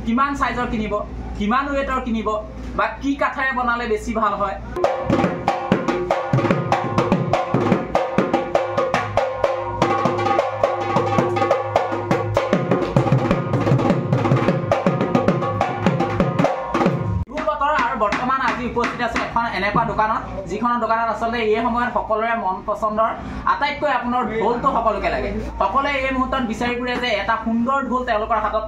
কিমান সাইজৰ কিনিব কিমান ওয়েটৰ কিনিব বা কি কাঠেৰে বনালে বেছি ভাল হয় উপস্থিত আছে এখন এনেকুৱা দোকানত যিখন দোকানত আসলে এই সময়ত সকলোৰে মন পছন্দৰ আটাইতকৈ আপোনাৰ ঢোলটো সকলোকে লাগে সকলোৱে এই মুহূৰ্তত বিচাৰি ফুৰে যে এটা সুন্দৰ ঢোল তেওঁলোকৰ হাতত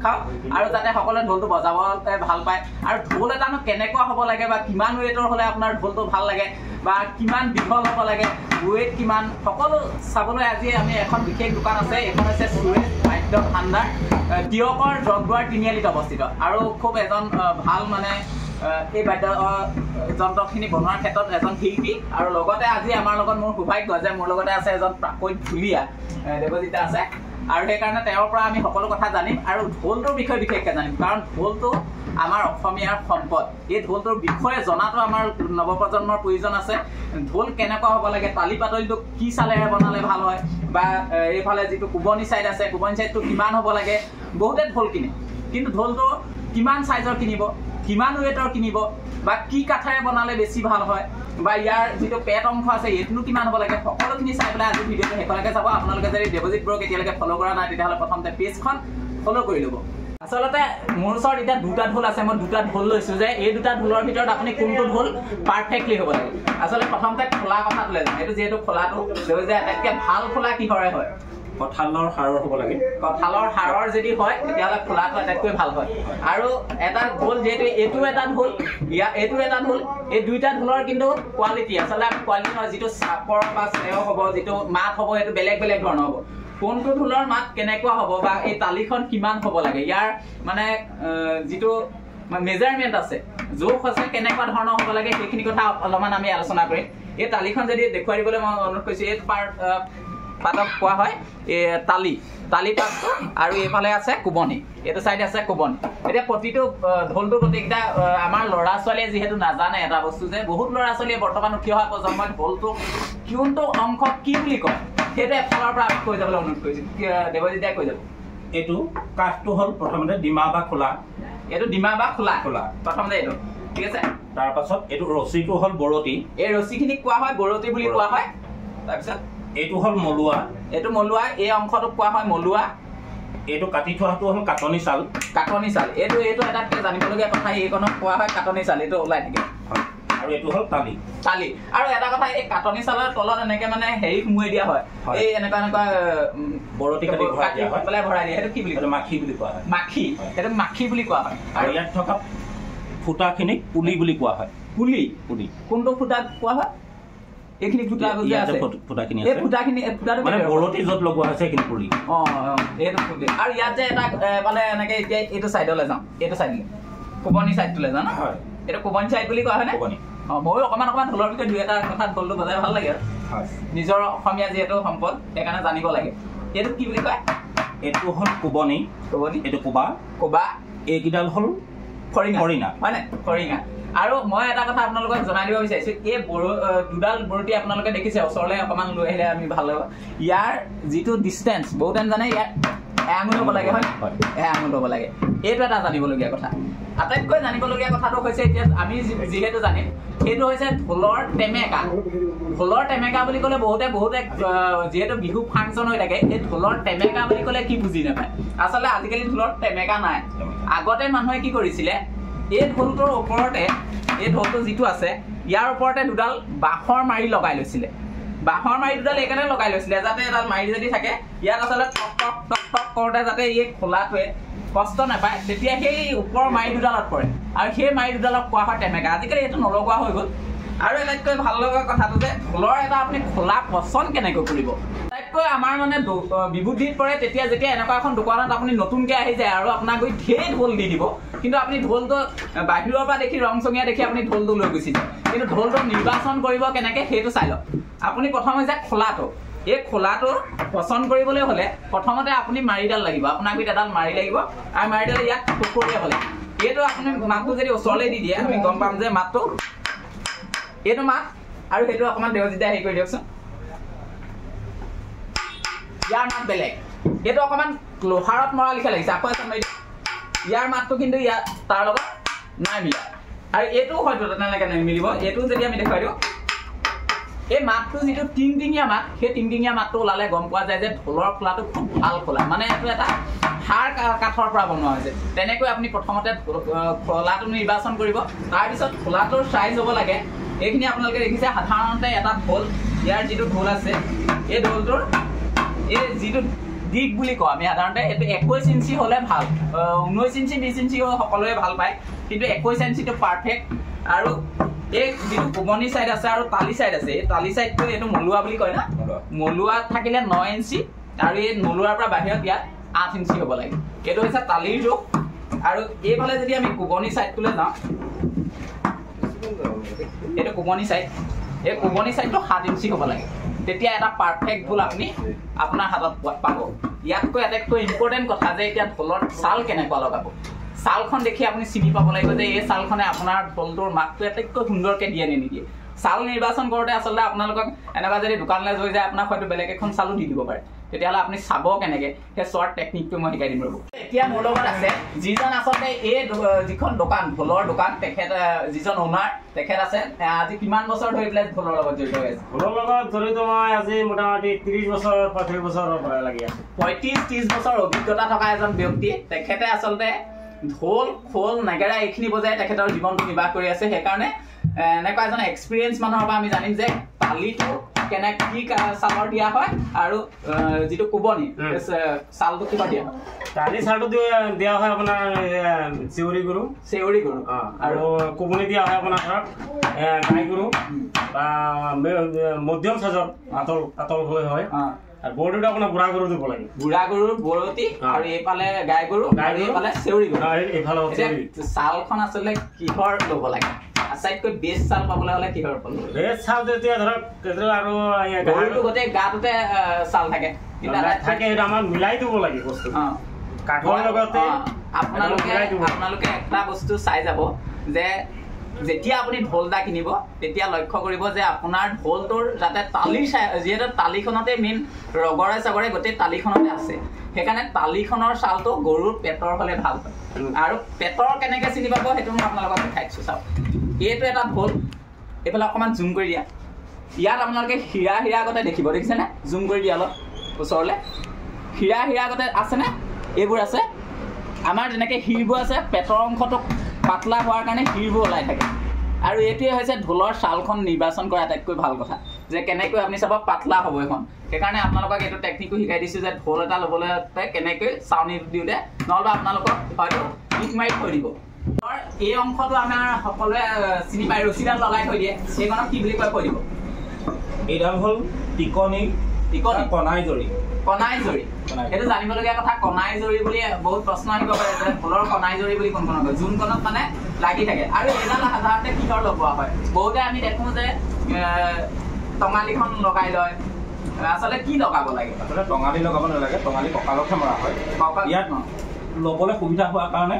খাওক আৰু যাতে সকলোৱে ঢোলটো বজাবলৈ ভাল পায় আৰু ঢোল এটানো কেনেকুৱা হ'ব লাগে বা কিমান ওয়েটৰ হ'লে আপোনাৰ ঢোলটো ভাল লাগে বা কিমান দীঘল হ'ব লাগে ওয়েট কিমান সকলো চাবলৈ আজি আমি এখন বিশেষ দোকান আছে এখন হৈছে সুৰেশ বাদ্য ভাণ্ডাৰ তিয়কৰ জগদুৱাৰ তিনিআলিত অৱস্থিত আৰু খুব এজন ভাল মানে এই বাদ্য যন্ত্ৰখিনি বনোৱাৰ ক্ষেত্ৰত এজন শিল্পী আৰু লগতে আজি আমাৰ লগত মোৰ সৌভাগ্য যে মোৰ লগতে আছে এজন প্ৰাকৈত ঢুলীয়া দেৱজিতা আছে আৰু সেইকাৰণে তেওঁৰ পৰা আমি সকলো কথা জানিম আৰু ঢোলটোৰ বিষয়ে বিশেষকৈ জানিম কাৰণ ঢোলটো আমাৰ অসমীয়াৰ সম্পদ এই ঢোলটোৰ বিষয়ে জনাটো আমাৰ নৱপ্ৰজন্মৰ প্ৰয়োজন আছে ঢোল কেনেকুৱা হ'ব লাগে তালি পাতলিটো কি চালেৰে বনালে ভাল হয় বা এইফালে যিটো কোবনি চাইড আছে কোবনি চাইডটো কিমান হ'ব লাগে বহুতে ঢোল কিনে কিন্তু ঢোলটো কিমান সাইজৰ কিনিব কিমান ওয়েটৰ কিনিব বা কি কাঠেৰে বনালে বেছি ভাল হয় বা ইয়াৰ যিটো পেট অংশ আছে এইটো কিমান হ'ব লাগে সকলোখিনি চাই পেলাই আজি ভিডিঅ'টো শেষলৈকে চাব আপোনালোকে যদি দেৱজিত ব্ৰক এতিয়ালৈকে ফ'ল' কৰা নাই তেতিয়াহ'লে প্ৰথমতে পেজখন ফ'ল' কৰি ল'ব আচলতে মোৰ ওচৰত এতিয়া দুটা ঢোল আছে মই দুটা ঢোল লৈছোঁ যে এই দুটা ঢোলৰ ভিতৰত আপুনি কোনটো ঢোল পাৰফেক্টলি হ'ব লাগে আচলতে প্ৰথমতে খোলা কথাটো লৈ যাওঁ এইটো যিহেতু খোলাটো লৈ যে আটাইতকৈ ভাল খোলা কিহৰে হয় কঁঠালৰ হাড়ৰ হ'ব লাগে কঁঠালৰ হাড়ৰ যদি হয় তেতিয়াহ'লে খোলাটো আটাইতকৈ ভাল হয় আৰু এটা ঢোল যিহেতু এইটো এটা ঢোল এইটো এটা ঢোল এই দুইটা ঢোলৰ কিন্তু কোৱালিটি আচলতে আমি কোৱালিটি নহয় যিটো চাপৰ বা স্নেহ হ'ব যিটো মাত হ'ব সেইটো বেলেগ বেলেগ ধৰণৰ হ'ব কোনটো ঢোলৰ মাত কেনেকুৱা হ'ব বা এই তালিখন কিমান হ'ব লাগে ইয়াৰ মানে যিটো মেজাৰমেণ্ট আছে জোখ আছে কেনেকুৱা ধৰণৰ হ'ব লাগে সেইখিনি কথা অলপমান আমি আলোচনা কৰিম এই তালিখন যদি দেখুৱাই দিবলৈ মই অনুৰোধ কৰিছোঁ এই পাতক কোৱা হয় তালি পাতটো আৰু এইফালে আছে কোবনি এইটো চাইড আছে কোবনি এতিয়া প্ৰতিটো ঢোলটোৰ প্ৰতিকেইটা আমাৰ ল'ৰা ছোৱালীয়ে যিহেতু নাজানে এটা বস্তু যে বহুত ল'ৰা ছোৱালীয়ে বৰ্তমান উঠি অহা প্ৰজন্মত ঢোলটো কোনটো অংশ কি বুলি কয় সেইটো এফালৰ পৰা আমি কৈ যাবলৈ অনুৰোধ কৰিছোঁ দেৱজিতাই কৈ যাব এইটো কাঠটো হ'ল প্ৰথমতে ডিমা বা খোলা এইটো ডিমা বা খোলা প্ৰথমতে এইটো ঠিক আছে তাৰপাছত এইটো ৰছীটো হ'ল বৰতি এই ৰছীখিনিক কোৱা হয় বৰতি বুলি কোৱা হয় তাৰপিছত এইটো হ'ল মলুৱা এই অংশটোক কোৱা হয় মলুৱা এইটো কাটি থোৱাটো হ'ল কাটনি চাল এইটো এটা জানিবলগীয়া কথা এইকণক কোৱা হয় কাটনি চাল এইটো ওলাই থাকে আৰু এইটো হ'ল তালি আৰু এটা কথা এই কাটনি চালৰ তলত এনেকে মানে হেৰি সোমোৱাই দিয়া হয় এই এনেকুৱা বৰতি কাটি ভৰাই দিয়ে সেইটো কি বুলি কয় মাখি বুলি কোৱা হয় সেইটো মাখি বুলি কোৱা হয় আৰু ইয়াত থকা ফুটাখিনিক পুলি বুলি কোৱা হয় পুলি কোনটো ফুটা কোৱা হয় এইখিনি ফুটা ফুটাখিনি মানে বৰতি য'ত লগোৱা হৈছে সেইখিনি পুলি এইটো পুলি আৰু ইয়াত যে এটা মানে এনেকে এতিয়া এইটো চাইডলৈ যাওঁ এইটো চাইডলৈ কোবনি চাইডটোলৈ যাওঁ হয় এইটো কোবনি চাইড বুলি কোৱা হয় নে ময়ো অকণমান ঢোলৰ ভিতৰত দুই এটা কথা ঢোলটো বজাই ভাল লাগে আৰু নিজৰ অসমীয়া যিহেতু সম্পদ সেইকাৰণে জানিব লাগে এইটো কি বুলি কয় এইটো হ'ল কোবনি এইটো কোবা এইকেইডাল হ'ল ফৰিঙা হয় নে ফৰিঙা আৰু মই এটা কথা আপোনালোকক জনাই দিব বিচাৰিছোঁ এই দুডাল বৰতি আপোনালোকে দেখিছে ওচৰলৈ অকণমান লৈ আহিলে আমি ভাল লাগিব ইয়াৰ যিটো ডিষ্টেঞ্চ বহুত জানে ইয়াত এআঙুল হ'ব লাগে হয় এআঙুল হ'ব লাগে এইটো এটা জানিবলগীয়া কথা আটাইতকৈ জানিবলগীয়া কথাটো হৈছে এতিয়া আমি যিহেতু জানিম সেইটো হৈছে ঢোলৰ টেমেকা বুলি ক'লে বহুতে যিহেতু বিহু ফাংচন হৈ থাকে এই ঢোলৰ টেমেকা বুলি ক'লে কি বুজি নাপায় আচলতে আজিকালি ঢোলৰ টেমেকা নাই আগতে মানুহে কি কৰিছিলে এই ঢোলটোৰ ওপৰতে এই ঢোলটো যিটো আছে ইয়াৰ ওপৰতে দুডাল বাঁহৰ মাৰি লগাই লৈছিলে দুডাল এইকাৰণে লগাই লৈছিলে যাতে এডাল মাৰি যদি থাকে ইয়াত আচলতে টক কৰোঁতে যাতে এই খোলাটোৱে কষ্ট নাপায় তেতিয়া সেই ওপৰৰ মাৰি দুডালত পৰে আৰু সেই মাৰি দুডালক কোৱা হয় টেমেকা আজিকালি এইটো নলগোৱা হৈ গ'ল আৰু আটাইতকৈ ভাল লগা কথাটো যে ঢোলৰ এটা আপুনি খোলা পচন্দ কেনেকৈ কৰিব আটাইতকৈ আমাৰ মানে বিভূতিত পৰে তেতিয়া যেতিয়া এনেকুৱা এখন দোকানত আপুনি নতুনকৈ আহি যায় আৰু আপোনাক গৈ ঢেৰ ঢোল দি দিব কিন্তু আপুনি ঢোলটো বাহিৰৰ পৰা দেখি ৰংচঙীয়া দেখি আপুনি ঢোলটো লৈ গুচি যায় কিন্তু ঢোলটো নিৰ্বাচন কৰিব কেনেকৈ সেইটো চাই লওক আপুনি প্ৰথম হৈছে খোলাটো এই খোলাটো পচন্দ কৰিবলৈ হ'লে প্ৰথমতে আপুনি মাৰিডাল লাগিব আপোনাক এডাল মাৰি লাগিব আৰু মাৰিডাল ইয়াত টুকুৰিয়া হ'লে এইটো আপুনি মাতটো যদি ওচৰলৈ দি দিয়ে আমি গম পাম যে মাতটো এইটো মাত আৰু সেইটো অকণমান দেৱজিতাই হেৰি কৰি দিয়কচোন ইয়াৰ মাত বেলেগ এইটো অকণমান লোহাৰত মৰা লিখা লাগিছে আকৌ এখন মাৰি ইয়াৰ মাতটো কিন্তু ইয়াৰ তাৰ লগত নাই মিলা আৰু এইটো হয়তো তেনেকৈ নিমিলিব এইটো যদি আমি দেখুৱাই দিওঁ এই মাতটো যিটো টিংটিঙীয়া মাত সেই টিংটিঙীয়া মাতটো ওলালে গম পোৱা যায় যে ঢোলৰ খোলাটো খুব ভাল খোলা মানে এইটো এটা হাড় কাঠৰ পৰা বনোৱা হৈছে তেনেকৈ আপুনি প্ৰথমতে খোলাটো নিৰ্বাচন কৰিব তাৰপিছত খোলাটোৰ চাইজ হ'ব লাগে এইখিনি আপোনালোকে দেখিছে সাধাৰণতে এটা ঢোল ইয়াৰ যিটো ঢোল আছে এই ঢোলটোৰ এই যিটো দিক বুলি কওঁ আমি সাধাৰণতে এইটো 21 ইঞ্চি হ'লে ভাল 19 ইঞ্চি 20 ইঞ্চি সকলোৱে ভাল পায় কিন্তু 21 ইঞ্চিটো পাৰফেক্ট আৰু এই যিটো কোমনি সাইড আছে আৰু তালি সাইড আছে এই তালি সাইডটো এইটো মলুৱা বুলি কয় না মলুৱা থাকিলে 9 ইঞ্চি আৰু এই মলুৱাৰ পৰা বাহিৰত ইয়াত 8 ইঞ্চি হ'ব লাগে এইটো হৈছে তালিৰ জোখ আৰু এইফালে যদি আমি কোমনি সাইডটোলৈ যাওঁ এইটো কোমনি সাইড এই কোমনি সাইডটো 7 ইঞ্চি হ'ব লাগে তেতিয়া এটা পাৰফেক্ট ঢোল আপুনি আপোনাৰ হাতত পাব ইয়াতকৈ আটাইতকৈ ইম্পৰ্টেণ্ট কথা যে এতিয়া ঢোলৰ চাল কেনেকুৱা লগাব চালখন দেখি আপুনি চিনি পাব লাগিব যে এই চালখনে আপোনাৰ ঢোলটোৰ মাতটো আটাইতকৈ সুন্দৰকৈ দিয়ে নে নিদিয়ে চাল নিৰ্বাচন কৰোঁতে আচলতে আপোনালোকক এনেকুৱা যদি দোকানলৈ লৈ যায় আপোনাক হয়তো বেলেগ এখন চালো দি দিব পাৰে তেতিয়াহ'লে আপুনি চাব কেনেকৈ সেই শ্বৰ্ট টেকনিকটো মই শিকাই দিম ৰ'ব এতিয়া মোৰ লগত আছে যিজন আচলতে এই যিখন দোকান ঢোলৰ দোকান তেখেত যিজন অ'নাৰ তেখেত আছে আজি কিমান বছৰ ধৰি পেলাই ঢোলৰ লগত জড়িত হৈ আছে ঢোলৰ লগত জড়িত মই আজি মোটামুটি 30 বছৰ 35 বছৰৰ পৰা লাগি আছো 35-30 বছৰ অভিজ্ঞতা থকা এজন ব্যক্তি তেখেতে আচলতে ঢোল খোল নেগেৰা এইখিনি বজাই তেখেতৰ জীৱনটো নিৰ্বাহ কৰি আছে সেইকাৰণে এনেকুৱা এজন এক্সপিৰিয়েঞ্চ মানুহৰ পৰা আমি জানিম যে তালিটো কেনে কি চালৰ দিয়া হয় আৰু যিটো কোবনি চালটো কিবা দিয়া হয় তালি চালটো দিয়া হয় আপোনাৰ চেউৰি গুৰু আৰু কোবনি দিয়া হয় আপোনাৰ ধৰক গাই গুৰু বা মধ্যম সাজৰ আতল হয় আৰ বড়টো আপোনাৰ বুঢ়া গৰু দিব লাগে বুঢ়া গৰুৰ বৰতি আৰু এইফালে গাই গৰু আৰু এইফালে চেউৰি গৰু এইফালে চেউৰি চালখন আচলতে কিহৰ ল'ব লাগে আটাইতকৈ বেষ্ট চাল পাবলৈ হ'লে কিহৰ পাব বেষ্ট চাল তেতিয়া ধৰক আৰু গৰুটো গোটেই গাটোতে চাল থাকে থাকে এটা আমাৰ মিলাই দিব লাগে বস্তু কাঠৰ লগতে আপোনালোকে এটা বস্তু চাই যাব যে যেতিয়া আপুনি ঢোলটা কিনিব তেতিয়া লক্ষ্য কৰিব যে আপোনাৰ ঢোলটোৰ যাতে তালিৰ যিহেতু তালিখনতে মেইন ৰগৰে চগৰে গোটেই তালিখনতে আছে সেইকাৰণে তালিখনৰ চালটো গৰুৰ পেটৰ হ'লে ভাল হয় আৰু পেটৰ কেনেকৈ চিনি পাব সেইটো মই আপোনালোকক দেখাইছোঁ চাওক এইটো এটা ঢোল এইফালে অকণমান জুম কৰি দিয়া ইয়াত আপোনালোকে হীৰা আগতে দেখিব দেখিছেনে জুম কৰি দিয়া অলপ ওচৰলৈ হীৰা আগতে আছেনে এইবোৰ আছে আমাৰ যেনেকৈ শিৰবোৰ আছে পেটৰ অংশটো পাতলা হোৱাৰ কাৰণে শিৰবোৰ ওলাই থাকে আৰু এইটোৱে হৈছে ঢোলৰ চালখন নিৰ্বাচন কৰা আটাইতকৈ ভাল কথা যে কেনেকৈ আপুনি চাব পাতলা হ'ব এখন সেইকাৰণে আপোনালোকক এইটো টেকনিকো শিকাই দিছোঁ যে ঢোল এটা ল'বলৈ কেনেকৈ চাউনি দিওঁতে নহ'লে আপোনালোকক হয়তো পিক মাৰি থৈ দিব এই অংশটো আমাৰ সকলোৱে চিনি পায় ৰছীডাল লগাই থৈ দিয়ে সেইখনক কি বুলি কয় কৈ দিব এইডাল হ'ল টিকনি কণাই জৰি এইটো জানিবলগীয়া কথা কণাই জৰি বুলি বহুত প্ৰশ্ন আহিব পাৰে যে ঢোলৰ কণাই জৰি বুলি কোন কয় যোনকণত মানে লাগি থাকে আৰু এইডাল সাধাৰণতে কিহৰ লগোৱা হয় বহুতে আমি দেখোঁ যে টঙালিখন লগাই লয় আচলতে কি লগাব লাগে আচলতে টঙালি লগাব নালাগে টঙালি কঁকালতহে মৰা হয় ইয়াত ল'বলৈ সুবিধা হোৱাৰ কাৰণে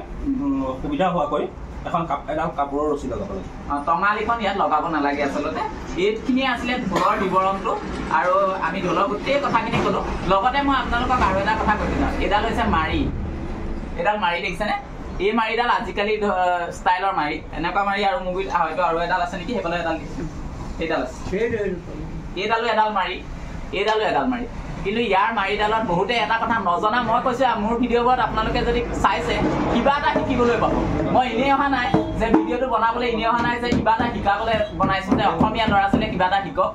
সুবিধা হোৱাকৈ এখন এডাল কাপোৰৰ ৰছী লগাব লাগে টঙালিখন ইয়াত লগাব নালাগে আচলতে এইখিনি আছিলে ঢোলৰ বিৱৰণটো আৰু আমি ঢোলৰ গোটেই কথাখিনি ক'লোঁ লগতে মই আপোনালোকক আৰু এটা কথা কৈ দিওঁ এইডাল হৈছে এইডাল মাৰি দেখিছেনে এই মাৰিডাল আজিকালি ষ্টাইলৰ মাৰি এনেকুৱা মাৰি আৰু মোবাইল হয়তো আৰু এডাল আছে নেকি সেইফালে এডাল সেইডাল আছে এইডালো এডাল মাৰি কিন্তু ইয়াৰ মাৰিডালত বহুতে এটা কথা নজনা মই কৈছোঁ মোৰ ভিডিঅ'বোৰত আপোনালোকে যদি চাইছে কিবা এটা শিকিবলৈ পাব মই এনেই অহা নাই যে ভিডিঅ'টো বনাবলৈ এনেই অহা নাই যে কিবা এটা শিকাবলৈ বনাইছোঁ যে অসমীয়া ল'ৰা ছোৱালীয়ে কিবা এটা শিকক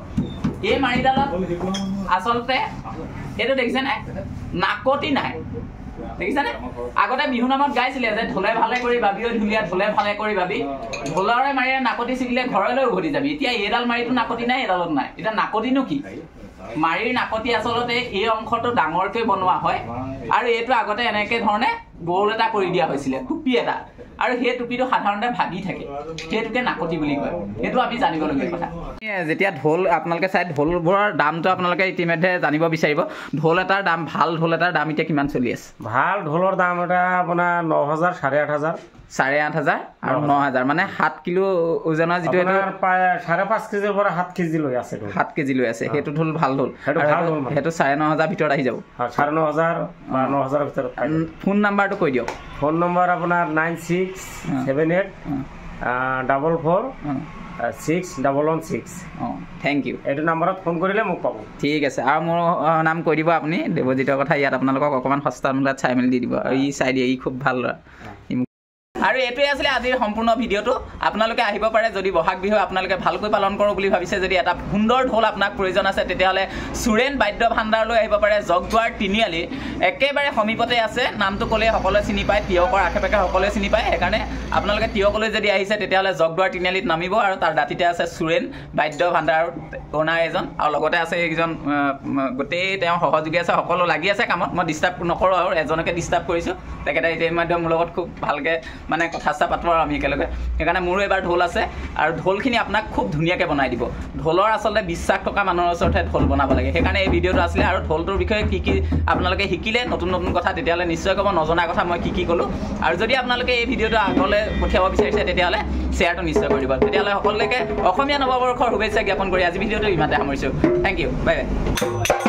এই মাৰিডালত আচলতে এইটো দেখিছেনে নাকতি নাই দেখিছেনে আগতে বিহু নামত গাইছিলে যে ঢোলে ভালে কৰি বাবি ঐ ঢুলীয়া ঢোলে ভালে কৰি বাবি ঢোলৰে মাৰিৰে নাকতি ছিগিলে ঘৰলৈ উভতি যাবি এতিয়া এইডাল মাৰিটো নাকতি নাই এডালত নাই এতিয়া নাকতিনো কি মাৰিৰ নাকতি আচলতে এই অংশটো ডাঙৰকৈ বনোৱা হয় আৰু এইটো আগতে এনেকৈ ধৰণে গৌল এটা কৰি দিয়া হৈছিলে টুপি এটা আৰু সেই টুপিটো সাধাৰণতে ভাগি থাকে সেইটোকে নাকতি বুলি কয় সেইটো আমি জানিবলগীয়া কথা যেতিয়া ঢোল আপোনালোকে চাই ঢোলবোৰৰ দামটো আপোনালোকে ইতিমধ্যে জানিব বিচাৰিব ঢোল এটাৰ দাম ভাল ঢোল এটাৰ দাম এতিয়া কিমান চলি আছে ভাল ঢোলৰ দাম এটা আপোনাৰ 9,000 8,500 আৰু 9,000 মানে 7 কিলো ওজনৰ যিটো এটা প্ৰায় 5.5 কেজিৰ পৰা 7 কেজি লৈ আছে 7 কেজি লৈ আছে সেইটো ঢোল ভাল ঢোল সেইটো 9,500 ভিতৰত আহি যাব 9,500 বা 9,000 ভিতৰত ফোন নাম্বাৰটো কৈ দিয়ক ফোন নম্বৰ আপোনাৰ 9678444616 থেংক ইউ এইটো নম্বৰত ফোন কৰিলে মোক পাব ঠিক আছে আৰু মোৰ নাম কৈ দিব আপুনি দেৱজিতৰ কথা ইয়াত আপোনালোকক অকণমান সস্তা মূল্যত চাই মেলি দি দিব আৰু ই চাই দিয়ে ই খুব ভাল ল'ৰা আৰু এইটোৱে আছিলে আজিৰ সম্পূৰ্ণ ভিডিঅ'টো আপোনালোকে আহিব পাৰে যদি বহাগ বিহু আপোনালোকে ভালকৈ পালন কৰোঁ বুলি ভাবিছে যদি এটা সুন্দৰ ঢোল আপোনাক প্ৰয়োজন আছে তেতিয়াহ'লে সুৰেন বাদ্য ভাণ্ডাৰলৈ আহিব পাৰে জগদুৱাৰ তিনিআলি একেবাৰে সমীপতে আছে নামটো ক'লে সকলোৱে চিনি পায় তিয়কৰ আশে পাশে সকলোৱে চিনি পায় সেইকাৰণে আপোনালোকে তিয়কলৈ যদি আহিছে তেতিয়াহ'লে জগদুৱাৰ তিনিআলিত নামিব আৰু তাৰ দাঁতিতে আছে সুৰেন বাদ্য ভাণ্ডাৰ অ'নাৰ এজন আৰু লগতে আছে এইজন গোটেই তেওঁ সহযোগী আছে সকলো লাগি আছে কামত মই ডিষ্টাৰ্ব নকৰোঁ আৰু এজনকে ডিষ্টাৰ্ব কৰিছোঁ তেখেতে ইতিমধ্যে মোৰ লগত খুব ভালকৈ মানে কথা চথা পাতোঁ আৰু আমি একেলগে সেইকাৰণে মোৰো এবাৰ ঢোল আছে আৰু ঢোলখিনি আপোনাক খুব ধুনীয়াকৈ বনাই দিব ঢোলৰ আচলতে বিশ্বাস থকা মানুহৰ ওচৰতহে ঢোল বনাব লাগে সেইকাৰণে এই ভিডিঅ'টো আছিলে আৰু ঢোলটোৰ বিষয়ে কি কি আপোনালোকে শিকিলে নতুন নতুন কথা তেতিয়াহ'লে নিশ্চয় ক'ব নজনা কথা মই কি ক'লোঁ আৰু যদি আপোনালোকে এই ভিডিঅ'টো আগলৈ পঠিয়াব বিচাৰিছে তেতিয়াহ'লে শ্বেয়াৰটো নিশ্চয় কৰি দিব তেতিয়াহ'লে সকলোকে অসমীয়া নৱবৰ্ষৰ শুভেচ্ছা জ্ঞাপন কৰি আজি ভিডিঅ'টো ইমানতে সামৰিছোঁ থেংক ইউ বাই বাই